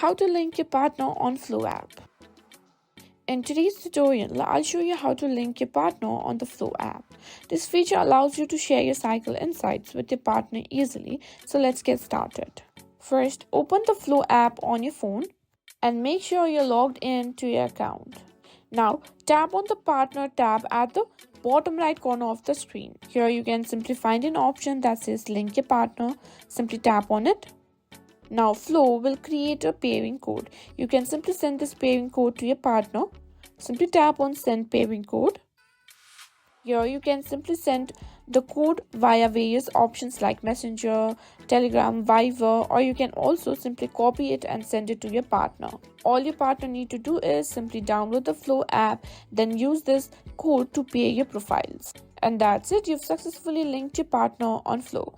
How to link your partner on Flo app. In today's tutorial, I'll show you how to link your partner on the Flo app. This feature allows you to share your cycle insights with your partner easily, so let's get started. First, open the Flo app on your phone and make sure you're logged in to your account. Now, tap on the Partner tab at the bottom right corner of the screen. Here you can simply find an option that says Link your partner. Simply tap on it. Now Flo will create a pairing code. You can simply send this pairing code to your partner. Simply tap on Send Pairing Code. Here you can simply send the code via various options like Messenger, Telegram, Viber, or you can also simply copy it and send it to your partner. All your partner need to do is simply download the Flo app, then use this code to pair your profiles. And that's it, you've successfully linked your partner on Flo.